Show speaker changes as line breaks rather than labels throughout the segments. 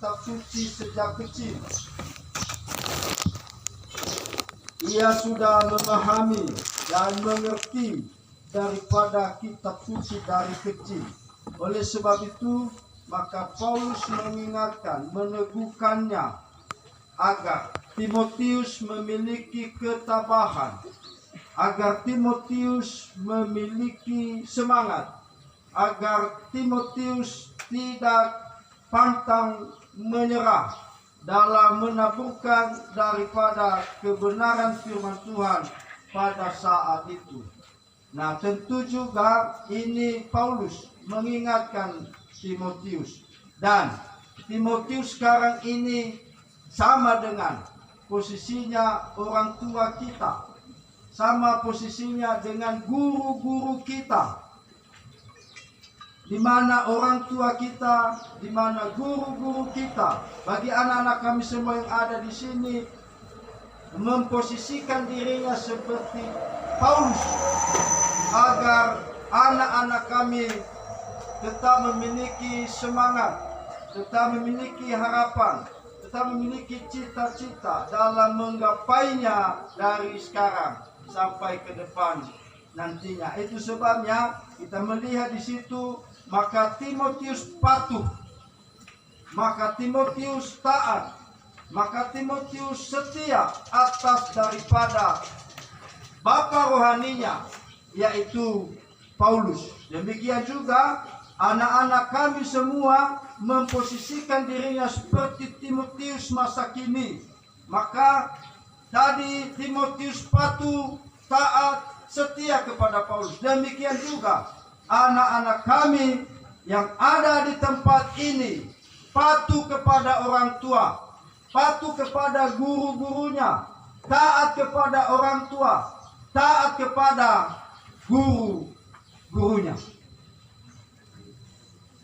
kitab suci sejak kecil. Ia sudah memahami dan mengerti daripada kitab suci dari kecil. Oleh sebab itu, maka Paulus mengingatkan, meneguhkannya agar Timotius memiliki ketabahan, agar Timotius memiliki semangat, agar Timotius tidak pantang menyerah dalam menaburkan daripada kebenaran firman Tuhan pada saat itu. Nah, tentu juga ini Paulus mengingatkan Timotius, dan Timotius sekarang ini sama dengan posisinya orang tua kita, sama posisinya dengan guru-guru kita, di mana orang tua kita, di mana guru-guru kita. Bagi anak-anak kami semua yang ada di sini, memposisikan dirinya seperti Paulus, agar anak-anak kami tetap memiliki semangat, tetap memiliki harapan, tetap memiliki cita-cita dalam menggapainya dari sekarang sampai ke depan nantinya. Itu sebabnya kita melihat di situ, maka Timotius patuh, maka Timotius taat, maka Timotius setia atas daripada bapa rohaninya, yaitu Paulus. Demikian juga anak-anak kami semua memposisikan dirinya seperti Timotius masa kini. Maka tadi Timotius patuh, taat, setia kepada Paulus. Demikian juga anak-anak kami yang ada di tempat ini patuh kepada orang tua, patuh kepada guru-gurunya, taat kepada orang tua, taat kepada guru-gurunya.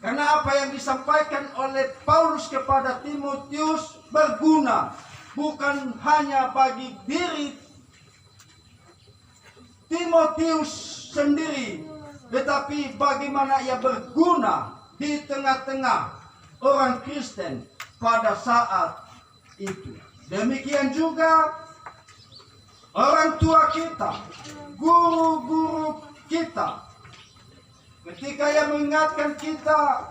Karena apa yang disampaikan oleh Paulus kepada Timotius berguna bukan hanya bagi diri Timotius sendiri, tetapi bagaimana ia berguna di tengah-tengah orang Kristen pada saat itu. Demikian juga orang tua kita, guru-guru kita, ketika ia mengingatkan kita,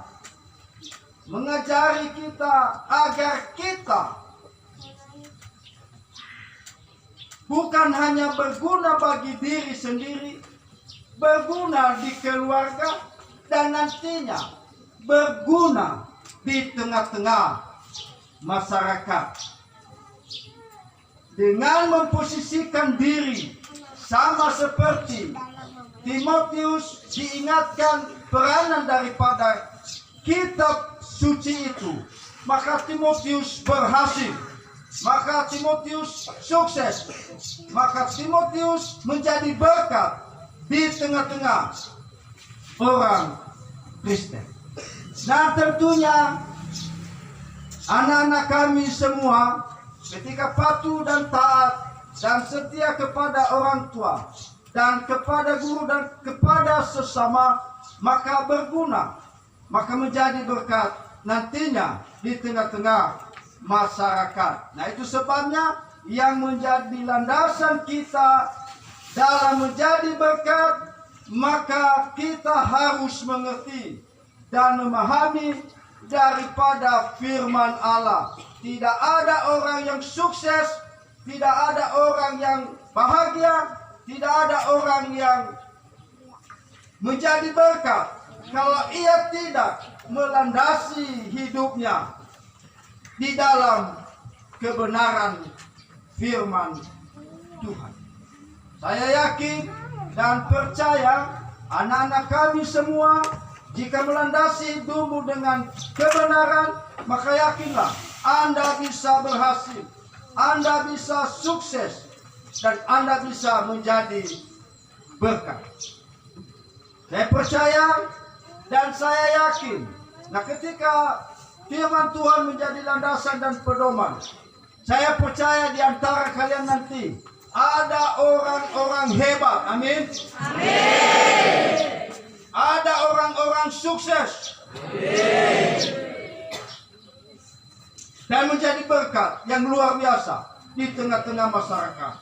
mengajari kita agar kita bukan hanya berguna bagi diri sendiri, berguna di keluarga, dan nantinya berguna di tengah-tengah masyarakat. Dengan memposisikan diri sama seperti Timotius, diingatkan peranan daripada kitab suci itu, maka Timotius berhasil, maka Timotius sukses, maka Timotius menjadi berkat di tengah-tengah orang Kristen. Nah, tentunya anak-anak kami semua ketika patuh dan taat dan setia kepada orang tua dan kepada guru dan kepada sesama, maka berguna, maka menjadi berkat nantinya di tengah-tengah masyarakat. Nah, itu sebabnya yang menjadi landasan kita dalam menjadi berkat, maka kita harus mengerti dan memahami daripada firman Allah. Tidak ada orang yang sukses, tidak ada orang yang bahagia, tidak ada orang yang menjadi berkat kalau ia tidak melandasi hidupnya di dalam kebenaran firman Tuhan. Saya yakin dan percaya anak-anak kami semua, jika melandasi hidupmu dengan kebenaran, maka yakinlah Anda bisa berhasil, Anda bisa sukses, dan Anda bisa menjadi berkat. Saya percaya dan saya yakin. Nah, ketika firman Tuhan menjadi landasan dan pedoman, saya percaya di antara kalian nanti ada orang-orang hebat. Amin. Amin. Ada orang-orang sukses. Amin. dan menjadi berkat yang luar biasa di tengah-tengah masyarakat.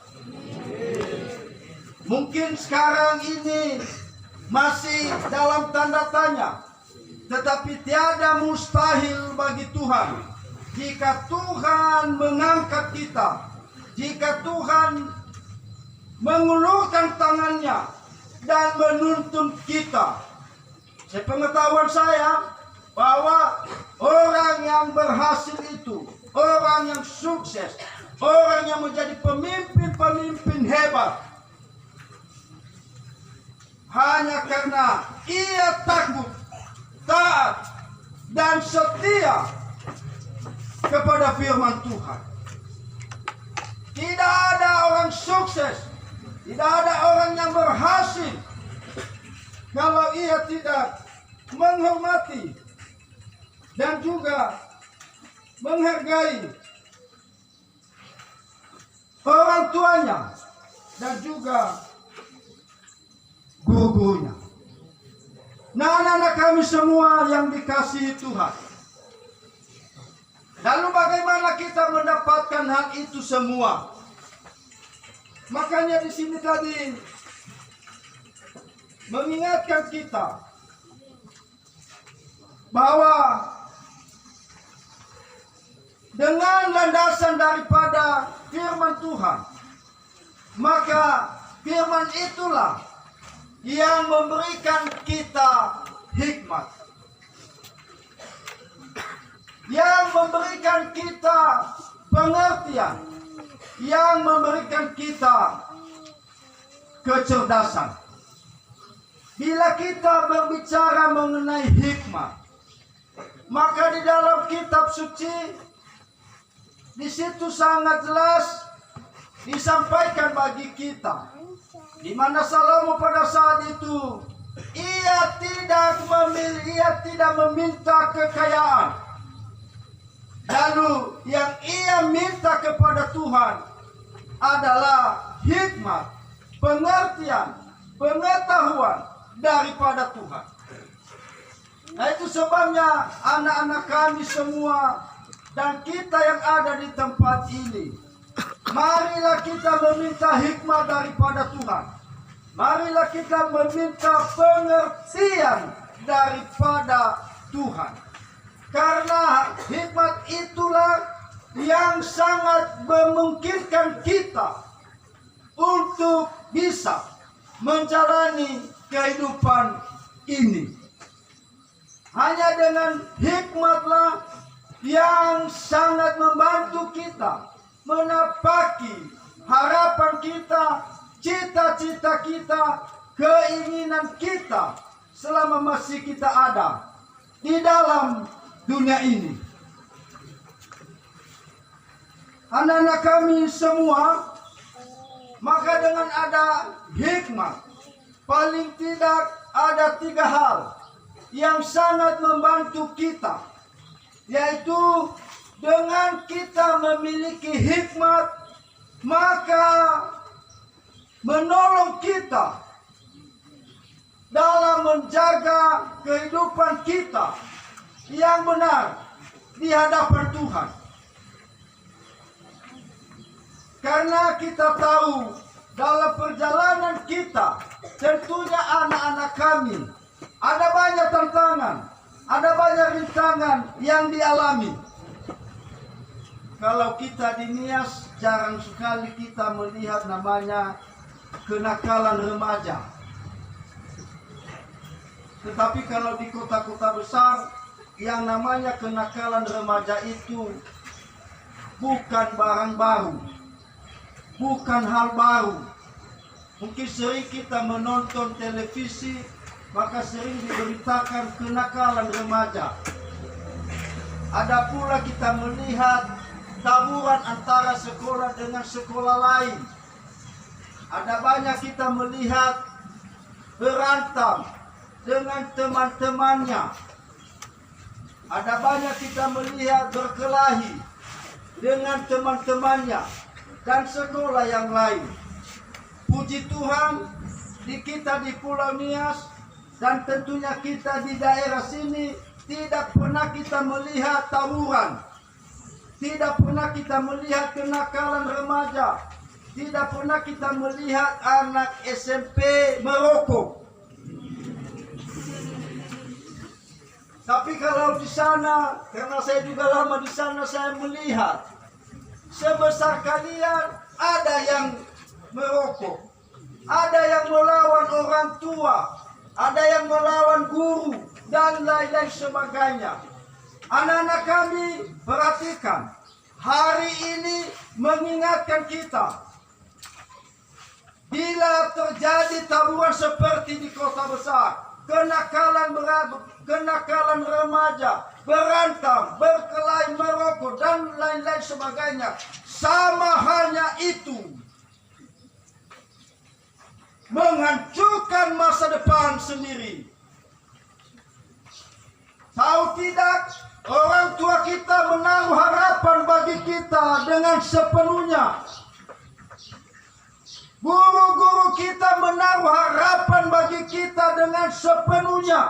Mungkin sekarang ini masih dalam tanda tanya, tetapi tiada mustahil bagi Tuhan. Jika Tuhan mengangkat kita, jika Tuhan mengulurkan tangannya dan menuntun kita. Sepengetahuan saya bahwa orang yang berhasil itu, orang yang sukses, orang yang menjadi pemimpin-pemimpin hebat, hanya karena ia takut, taat, dan setia kepada firman Tuhan. Tidak ada orang sukses, tidak ada orang yang berhasil kalau ia tidak menghormati dan juga menghargai orang tuanya dan juga guru-gurunya. Nah, anak-anak kami semua yang dikasihi Tuhan, lalu bagaimana kita mendapatkan hal itu semua? Makanya di sini tadi mengingatkan kita bahwa dengan landasan daripada firman Tuhan, maka firman itulah yang memberikan kita hikmat, yang memberikan kita pengertian, yang memberikan kita kecerdasan. Bila kita berbicara mengenai hikmat, maka di dalam kitab suci di situ sangat jelas disampaikan bagi kita, di mana Salomo pada saat itu ia tidak meminta kekayaan. Lalu yang ia minta kepada Tuhan adalah hikmat, pengertian, pengetahuan daripada Tuhan. Nah, itu sebabnya anak-anak kami semua dan kita yang ada di tempat ini, marilah kita meminta hikmat daripada Tuhan. Marilah kita meminta pengertian daripada Tuhan. Karena hikmat itulah yang sangat memungkinkan kita untuk bisa menjalani kehidupan ini. Hanya dengan hikmatlah yang sangat membantu kita menapaki harapan kita, cita-cita kita, keinginan kita selama masih kita ada di dalam dunia ini. Anak-anak kami semua, maka dengan ada hikmat, paling tidak ada 3 hal yang sangat membantu kita, yaitu dengan kita memiliki hikmat, maka menolong kita dalam menjaga kehidupan kita yang benar di hadapan Tuhan. Karena kita tahu dalam perjalanan kita, tentunya anak-anak kami, ada banyak tantangan, ada banyak rintangan yang dialami. Kalau kita di Nias, jarang sekali kita melihat namanya kenakalan remaja. Tetapi kalau di kota-kota besar, yang namanya kenakalan remaja itu bukan barang baru, bukan hal baru. Mungkin sering kita menonton televisi, maka sering diberitakan kenakalan remaja. Ada pula kita melihat taburan antara sekolah dengan sekolah lain. Ada banyak kita melihat berantem dengan teman-temannya. Ada banyak kita melihat berkelahi dengan teman-temannya dan sekolah yang lain. Puji Tuhan, kita di Pulau Nias dan tentunya kita di daerah sini tidak pernah kita melihat tawuran. Tidak pernah kita melihat kenakalan remaja. Tidak pernah kita melihat anak SMP merokok. Tapi kalau di sana, karena saya juga lama di sana, saya melihat sebesar kalian ada yang merokok, ada yang melawan orang tua, ada yang melawan guru, dan lain-lain sebagainya. Anak-anak kami, perhatikan, hari ini mengingatkan kita, bila terjadi taburan seperti di kota besar, kenakalan remaja, berantem, berkelahi, merokok, dan lain-lain sebagainya, sama hanya itu, menghancurkan masa depan sendiri. Tahu tidak, orang tua kita menaruh harapan bagi kita dengan sepenuhnya. Guru-guru kita menaruh harapan bagi kita dengan sepenuhnya.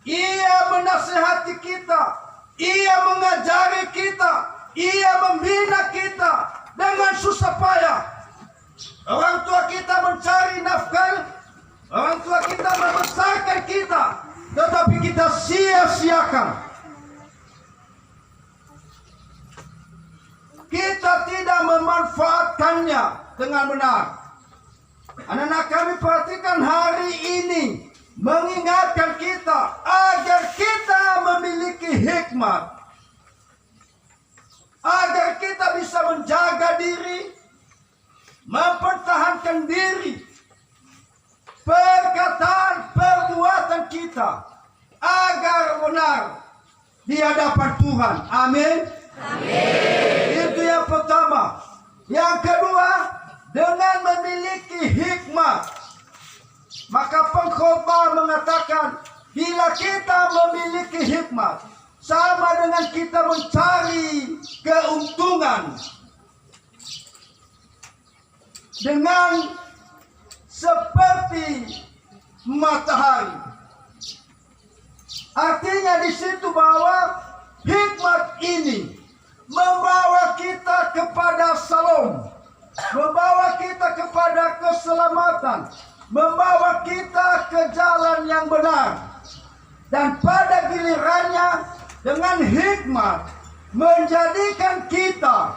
Ia menasihati kita, ia mengajari kita, ia membina kita dengan susah payah. Orang tua kita mencari nafkah, orang tua kita membesarkan kita, tetapi kita sia-siakan. Kita tidak memanfaatkannya dengan benar. Anak-anak kami, perhatikan, hari ini mengingatkan kita agar kita memiliki hikmat, agar kita bisa menjaga diri, mempertahankan diri, perkataan, perbuatan kita, agar benar di hadapan Tuhan. Amin. Amin. Itu yang pertama. Yang kedua, dengan memiliki hikmat, maka pengkhotbah mengatakan, bila kita memiliki hikmat, sama dengan kita mencari keuntungan dengan seperti matahari. Artinya di situ bahwa hikmat ini membawa kita kepada salom, membawa kita kepada keselamatan, membawa kita ke jalan yang benar. Dan pada gilirannya, dengan hikmat menjadikan kita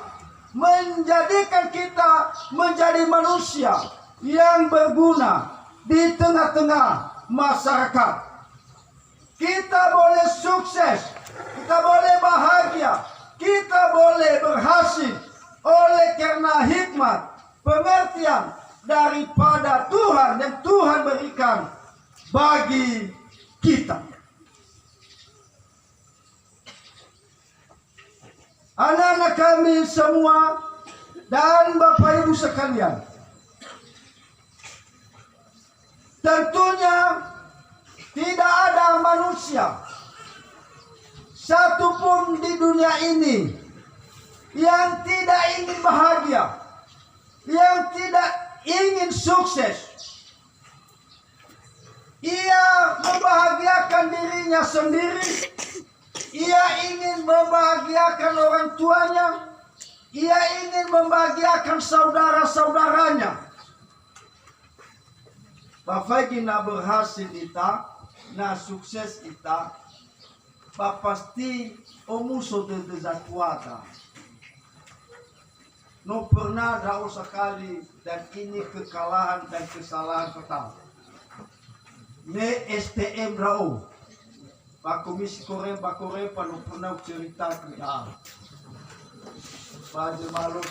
menjadi manusia yang berguna di tengah-tengah masyarakat. Kita boleh sukses, kita boleh bahagia, kita boleh berhasil oleh karena hikmat, pengertian daripada Tuhan yang Tuhan berikan bagi kita. Anak-anak kami semua dan Bapak Ibu sekalian, tentunya tidak ada manusia satupun di dunia ini yang tidak ingin bahagia, yang tidak ingin sukses. Ia membahagiakan dirinya sendiri, ia ingin membahagiakan orang tuanya, ia ingin membahagiakan saudara-saudaranya. Bapak na berhasil ita, na sukses ita, pasti omuso de desakuata. No pernah daw sekali, dan ini kekalahan dan kesalahan total. Ne STM raw. Pak Komisi Korem, Pak Korem, no pernah cerita kita. Pak Jemalos.